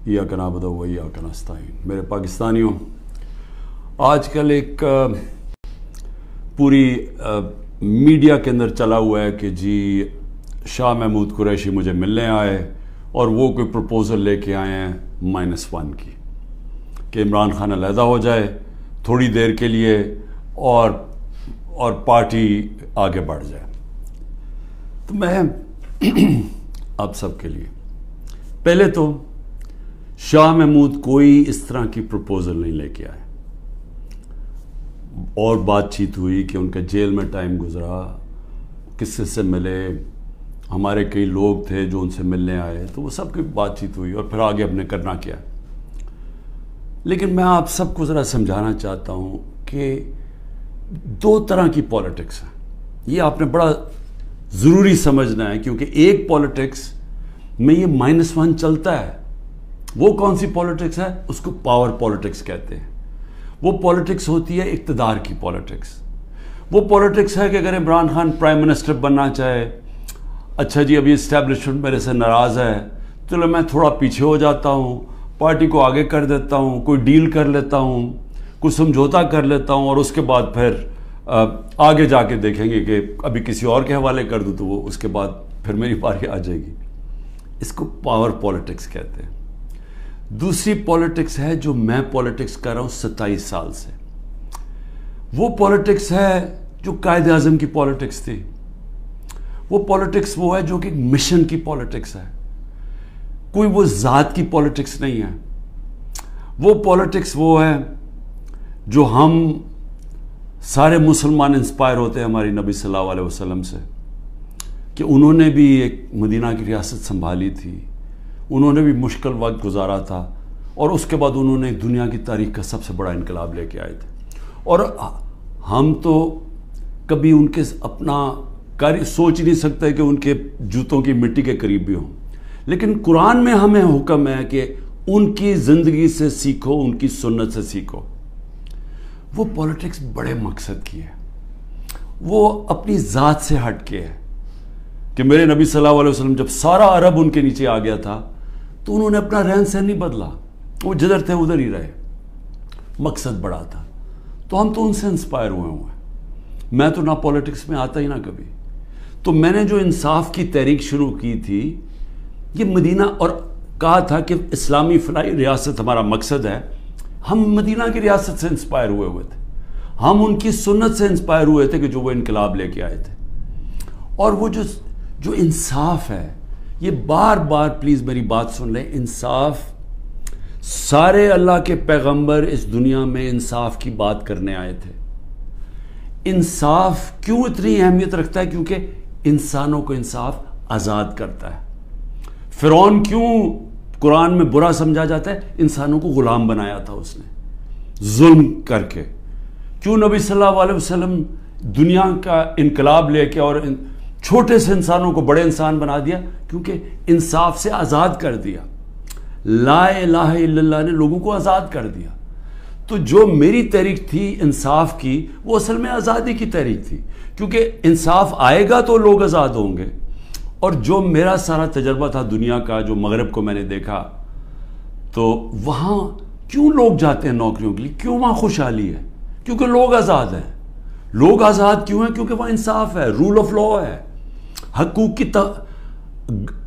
इय्याका नअबुदु व इय्याका नस्तईन। मेरे पाकिस्तानियों, आज कल एक पूरी मीडिया के अंदर चला हुआ है कि जी शाह महमूद कुरैशी मुझे मिलने आए और वो कोई प्रपोज़ल लेके आए हैं -1 की, कि इमरान खान अलहदा हो जाए थोड़ी देर के लिए और पार्टी आगे बढ़ जाए। तो मैं आप सबके लिए पहले तो शाह महमूद कोई इस तरह की प्रपोज़ल नहीं लेके आए। और बातचीत हुई कि उनका जेल में टाइम गुजरा, किससे से मिले, हमारे कई लोग थे जो उनसे मिलने आए, तो वो सब की बातचीत हुई और फिर आगे हमने करना क्या। लेकिन मैं आप सबको ज़रा समझाना चाहता हूँ कि 2 तरह की पॉलिटिक्स है। ये आपने बड़ा ज़रूरी समझना है, क्योंकि एक पॉलिटिक्स में ये -1 चलता है। वो कौन सी पॉलिटिक्स है? उसको पावर पॉलिटिक्स कहते हैं। वो पॉलिटिक्स होती है इक़्तिदार की पॉलिटिक्स। वो पॉलिटिक्स है कि अगर इमरान खान प्राइम मिनिस्टर बनना चाहे, अच्छा जी अभी इस्टेब्लिशमेंट मेरे से नाराज़ है, चलो मैं थोड़ा पीछे हो जाता हूँ, पार्टी को आगे कर देता हूँ, कोई डील कर लेता हूँ, कुछ समझौता कर लेता हूँ और उसके बाद फिर आगे जाके देखेंगे कि अभी किसी और के हवाले कर दूँ तो वो उसके बाद फिर मेरी बारी आ जाएगी। इसको पावर पॉलिटिक्स कहते हैं। दूसरी पॉलिटिक्स है जो मैं पॉलिटिक्स कर रहा हूँ 27 साल से। वो पॉलिटिक्स है जो कायदे आज़म की पॉलिटिक्स थी। वो पॉलिटिक्स वो है जो कि मिशन की पॉलिटिक्स है, कोई वो ज़ात की पॉलिटिक्स नहीं है। वो पॉलिटिक्स वो है जो हम सारे मुसलमान इंस्पायर होते हैं हमारी नबी सल्लल्लाहु अलैहि वसल्लम से, कि उन्होंने भी एक मदीना की रियासत संभाली थी, उन्होंने भी मुश्किल वक्त गुजारा था और उसके बाद उन्होंने दुनिया की तारीख का सबसे बड़ा इनकलाब लेके आए थे। और हम तो कभी उनके अपना कार्य सोच ही नहीं सकते कि उनके जूतों की मिट्टी के करीब भी हों। लेकिन कुरान में हमें हुक्म है कि उनकी ज़िंदगी से सीखो, उनकी सुन्नत से सीखो। वो पॉलिटिक्स बड़े मकसद की है, वो अपनी ज़ात से हट के है कि मेरे नबी सल्लल्लाहु अलैहि वसल्लम जब सारा अरब उनके नीचे आ गया था तो उन्होंने अपना रहन सहन नहीं बदला, वो जिधर थे उधर ही रहे। मकसद बड़ा था। तो हम तो उनसे इंस्पायर हुए हैं। मैं तो ना पॉलिटिक्स में आता ही ना कभी। तो मैंने जो इंसाफ की तहरीक शुरू की थी, ये मदीना, और कहा था कि इस्लामी फलाही रियासत हमारा मकसद है। हम मदीना की रियासत से इंस्पायर हुए थे, हम उनकी सुन्नत से इंस्पायर हुए थे कि जो वो इनकलाब लेके आए थे। और वो जो इंसाफ है, ये बार बार प्लीज़ मेरी बात सुन लें, इंसाफ, सारे अल्लाह के पैगंबर इस दुनिया में इंसाफ की बात करने आए थे। इंसाफ क्यों इतनी अहमियत रखता है? क्योंकि इंसानों को इंसाफ आज़ाद करता है। फ़िरौन क्यों कुरान में बुरा समझा जाता है? इंसानों को ग़ुलाम बनाया था उसने जुल्म करके। क्यों नबी सल्लल्लाहु अलैहि वसल्लम दुनिया का इनकलाब लेके और छोटे से इंसानों को बड़े इंसान बना दिया? क्योंकि इंसाफ से आज़ाद कर दिया। ला इलाहा इल्लल्लाह ने लोगों को आज़ाद कर दिया। तो जो मेरी तहरीक थी इंसाफ की, वो असल में आज़ादी की तहरीक थी, क्योंकि इंसाफ आएगा तो लोग आज़ाद होंगे। और जो मेरा सारा तजर्बा था दुनिया का, जो मगरब को मैंने देखा, तो वहाँ क्यों लोग जाते हैं नौकरियों के लिए? क्यों वहाँ खुशहाली है? क्योंकि लोग आज़ाद हैं। लोग आज़ाद क्यों हैं? क्योंकि वहाँ इंसाफ है, रूल ऑफ लॉ है, हकूक़ की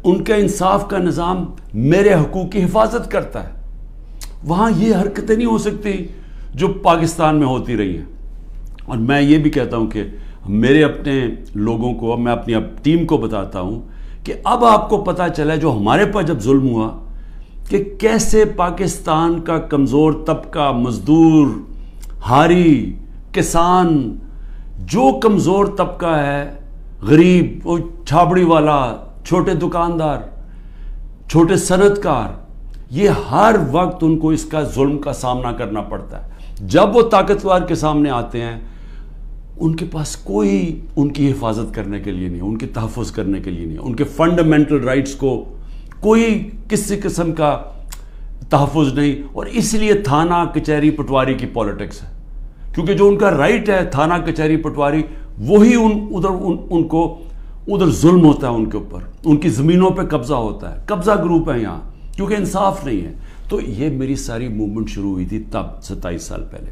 उनके इंसाफ का निज़ाम मेरे हकूक़ की हिफाजत करता है। वहाँ ये हरकतें नहीं हो सकती जो पाकिस्तान में होती रही हैं। और मैं ये भी कहता हूँ कि मेरे अपने लोगों को, मैं अपनी टीम को बताता हूँ कि अब आपको पता चला जो हमारे पर जब जुल्म हुआ कि कैसे पाकिस्तान का कमज़ोर तबका, मज़दूर, हारी, किसान, जो कमज़ोर तबका है, गरीब, वो छाबड़ी वाला, छोटे दुकानदार, छोटे सनतकार, ये हर वक्त उनको इसका जुल्म का सामना करना पड़ता है। जब वो ताकतवर के सामने आते हैं, उनके पास कोई उनकी हिफाजत करने के लिए नहीं, उनके तहफ़्फ़ुज़ करने के लिए नहीं, उनके फंडामेंटल राइट्स को कोई किसी किस्म का तहफ़्फ़ुज़ नहीं। और इसलिए थाना कचहरी पटवारी की पॉलिटिक्स है, क्योंकि जो उनका राइट है थाना कचहरी पटवारी, वही उनको उधर जुल्म होता है उनके ऊपर, उनकी ज़मीनों पे कब्ज़ा होता है। कब्ज़ा ग्रुप है यहाँ, کیونکہ انصاف نہیں ہے. تو یہ میری ساری موومنٹ شروع ہوئی تھی تب 27 سال پہلے.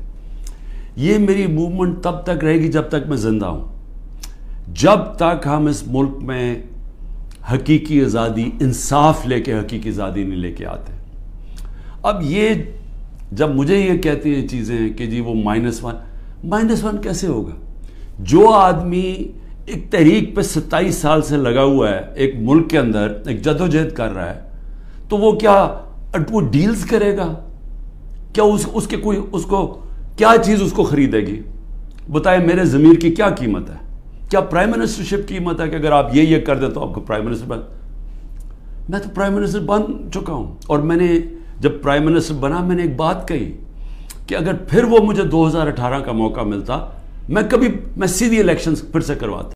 یہ میری موومنٹ تب تک رہے گی جب تک میں زندہ ہوں، جب تک ہم اس ملک میں حقیقی آزادی، انصاف لے کے حقیقی آزادی نہیں لے کے آتے. اب یہ جب مجھے یہ کہتی ہیں چیزیں کہ جی وہ -1 کیسے ہوگا؟ جو آدمی ایک تحریک پہ 27 سال سے لگا ہوا ہے، ایک ملک کے اندر ایک جدوجہد کر رہا ہے، تو وہ کیا وہ ڈیلز کرے گا؟ کیا اس کو کیا چیز اس کو خریدے گی؟ بتائیں میرے ضمیر کی کیا قیمت ہے؟ کیا پرائم منسٹرشپ قیمت ہے کہ اگر آپ یہ کر دیں تو آپ کو پرائم منسٹر میں تو پرائم منسٹر بن چکا ہوں. اور میں نے جب پرائم منسٹر بنا میں نے ایک بات کہی کہ اگر پھر وہ مجھے 2018 کا موقع ملتا میں سیدھی الیکشن پھر سے کرواتا.